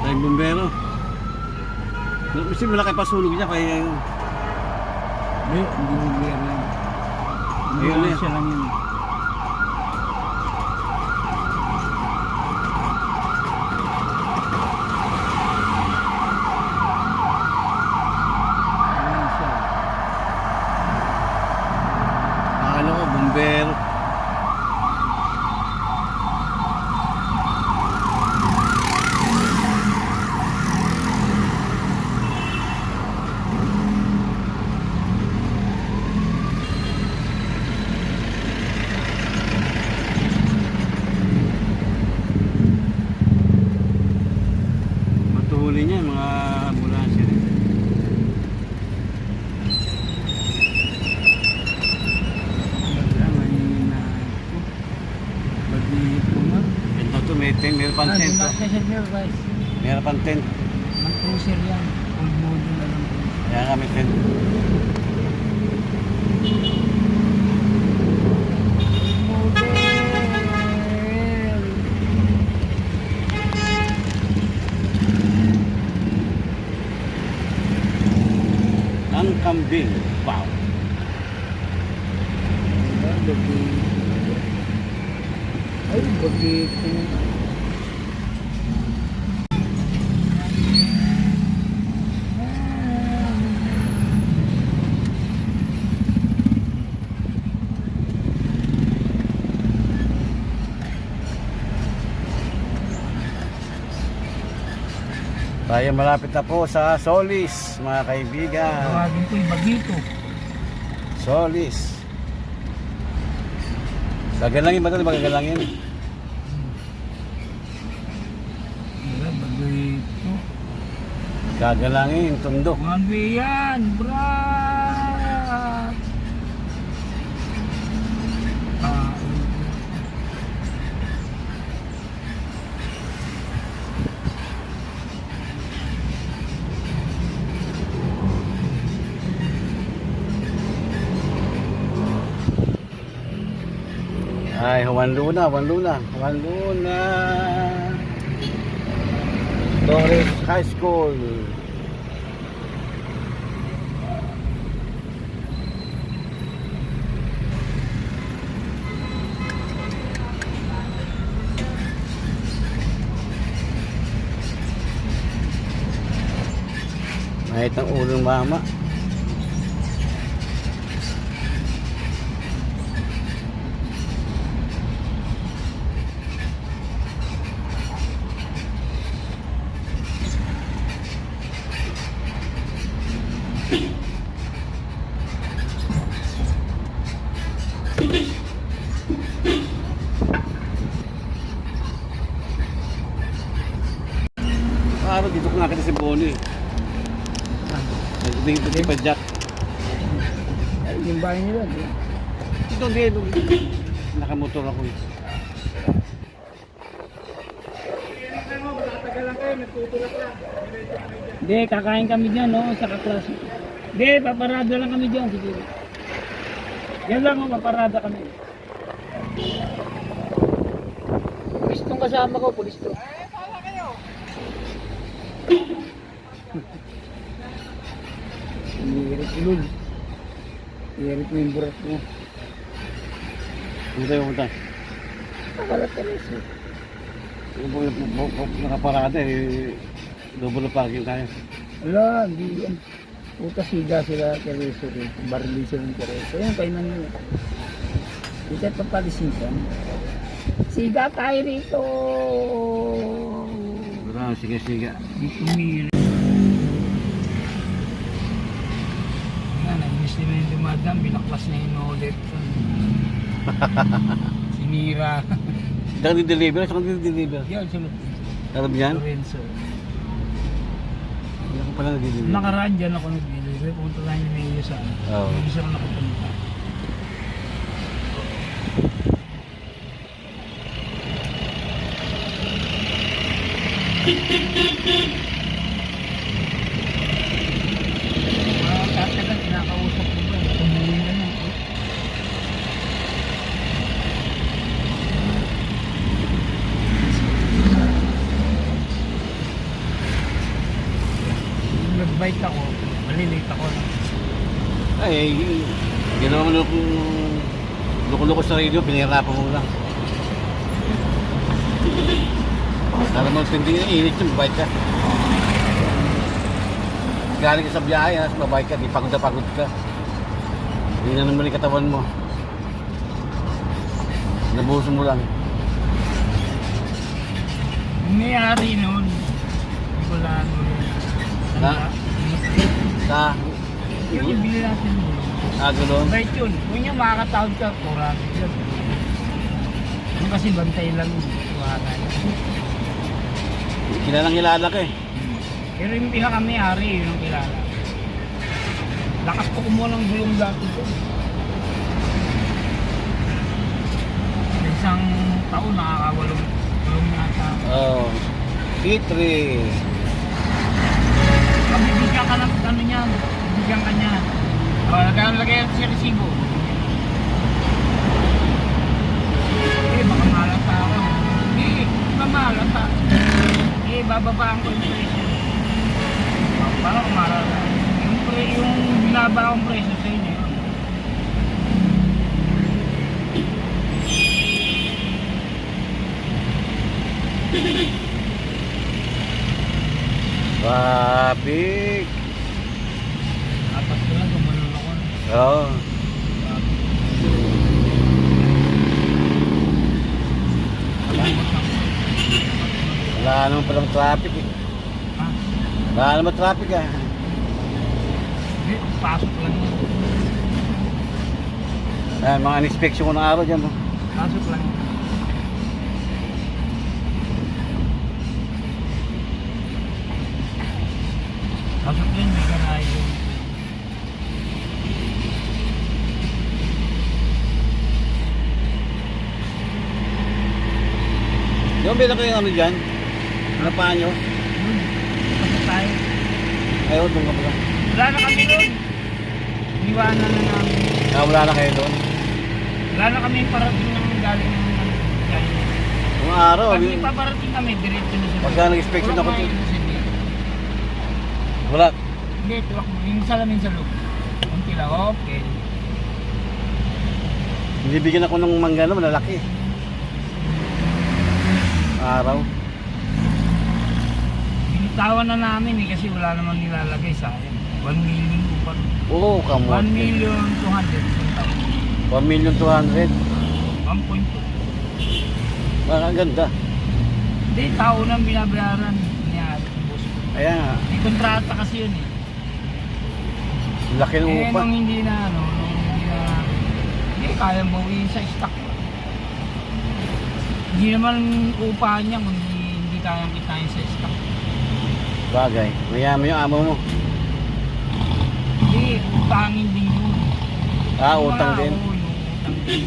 Ay, bumbero. Kasi malaki pa sulog niya kaya yun. Hindi bumbero yan. Ayun eh. Siya lang yun. Ayun siya. Akala ko, bumbero. Matuhuli niya, mga ambulansya rin. Ito to, may 10, meron pang 10 to. Meron pang 10. Ang cruiser yan. Full module na lang. Kaya kami 10. Ang kambing. Wow. Ay, bagito. Tayo malapit na po sa Solis, mga kaibigan. Tawagin ko yung bagito. Solis. Gagalangin ba ito? Magagalangin? Bagito. Gagalangin, tundo. One way yan, brat. Ay, Juan Luna. Torres High School. Mahit ang ulong mama. Araw dito ko nakita si Bonnie. Dito si Pajak. Ay, yung bahay nila. Ito dito. Nakamotor ako. Hindi, kakain kami dyan, no? Sa kaklase. Hindi, paparada lang kami dyan. Sige. Yan lang, oh, paparada kami. Pulis tong kasama ko, pulis to. Iirit ulul. Iirit mo yung burat mo. Ano tayo pumunta? Nakalat ka rin. Nakaparada eh. Double parking tayo. Wala, hindi yan. Puta siga sila Tereso rin. Barili sila ng Tereso. Yan, kayo na nila. Hindi tayo papalisipan. Siga tayo rito. Bro, siga. Di tumira. Yan, nag-miss nila yung dumadam. Binaklas na yung ulit. Sinira. Saan di-deliver? Yan, sunod. Tarap yan? Lorenzo. Hindi ako pala nag-deliver. Nakaraan dyan ako nag-deliver. Pumunta tayo ni Mayo sa ano. Oo. Hindi siya nakapunta. Mga katagal, kinakausap ko ba? Tumuloy na lang. bike ako, malilate ako. Ay, ginawa mo luko-luko sa radio, pinahirapan mo lang. Para mo tindi yung init yung bike ka. Galing ka sa biyahe, nasa mabike ka, di pagod na pagod ka. Hindi na naman yung katawan mo. Nabuso mo lang. Yung may-ari nun, wala nun. Sa Yung ibili natin nun. gulong. Right yun, kung yung makakatawag ka, kurang yun. Yung kasi bantay lang yun. Wala yun. Kilalang kilala ka eh. Pero yung pinaka-may-ari, yun ang kilala. Lakas ko kumuha ng gulong dati ko. Isang taon nakakawalong gulong nata. Oh. C3. Pabibigyan ka ng ano niyan, bibigyan ka niyan. O, lagay sa resibo. Baka malata ako. Mamalata. Bababaan ko yung presyo. Para kumarala. Yung binaba akong presyo sa inyo. Traffic. Apat ko lang, gumanon ako. Oo. Wala naman palang traffic eh. Ha? Wala naman traffic ah. Hindi, pasok lang yun. Ayan, mga inspection ko ng araw dyan. No? Pasok lang yun. Pasok yun, may ganahe yun. Yung bila ko yung ano dyan? Ano pa nyo? Yun, pasok tayo. Ayaw, doon ka pala. Wala na kami doon. Iwanan na namin. Wala na kayo doon. Wala na kami parating ng galing ng galing. Yung araw. Pag hindi pa parating kami, diretso na siya. Pagka nag-inspection ako Wala dun. kumain sa dito. Wala. Hindi, tuwak mo. Yung salamin sa loob. Kunti lang, okay. Binibigyan ako ng mangga na malalaki. Araw. Binitawan na namin eh kasi wala namang nilalagay sa akin. 1 million upat. Oo, come 1 on. million 200 yung taon. 1,200,000. 1.2. Ang ganda. Hindi, tao nang binabayaran niya. Boss ko. Ayan nga. May kontrata kasi yun eh. Laki ng Eh, upa. nung hindi na ano, hindi kaya bawiin sa stock. Hindi naman upahan niya kung hindi kayang kitain sa stock. Bagay. Mayaman yung amo mo. Hindi, utangin din yun. Yung Utang mga, din. oo, yung utang din.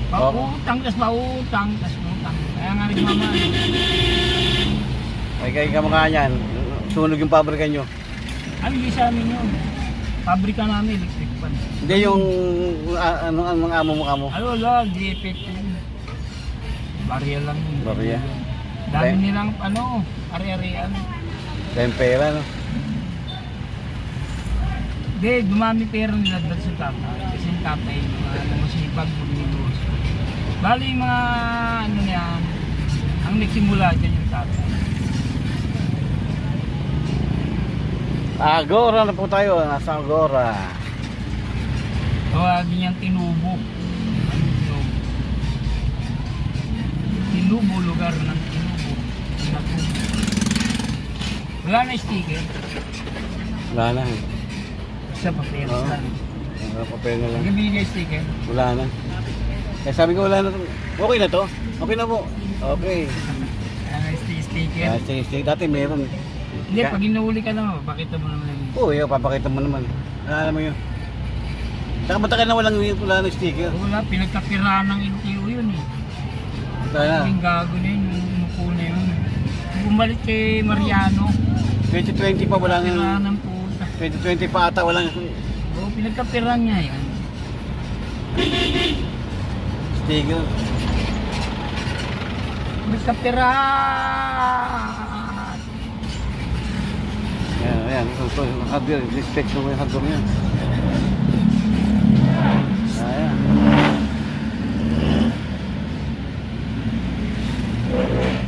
Pautang, tas pautang, tas utang. Kaya nga nagmamahal. Ay kayo kamukha niyan. Sunog yung pabrika nyo. Ano hindi sa amin yun? Pabrika namin, electric fan. Hindi yung ano ang mga amo mo kamo. Ano wala, di epekto yun. Barya lang yun. Barya. Dami Okay. nilang ano, ari-arian. Tempera no. Hindi, dumami pera nila dahil sa tatay. Kasi yung tatay, mga masipag magnegosyo. Bali yung mga ano yan, ang nagsimula dyan yung tatay. Agora na po tayo. Nasa Agora. Tawagin niyang Tinubo. Ano Tinubo? Tinubo, lugar ng Tinubo. Tinubo. Wala na sticker. Wala na. Sa papel Oo. lang. Wala papel na lang. Nagbibigay sticker. Wala na. Eh sabi ko wala na to. Okay na to? Okay na po. Okay. Ano sticker? Sige. Dati meron. Hindi, pag inuuli ka naman, pakita mo naman yun. Oo, papakita mo naman. Wala naman yun. Saka matagal na wala ng sticker. Wala, pinagkapirahan ng LTO yun eh. Wala na. Yung gago na yun, yung umupo na yun. Bumalik kay Mariano, 2020 pa wala kapirahan nang... ng puta. 2020 pa ata wala nang Oo, pinagkapirahan niya yun. sticker. Pinagkapirahan! Yan. Ayan, ito yung hardware. Inspection ko yung hardware niya. Ayan.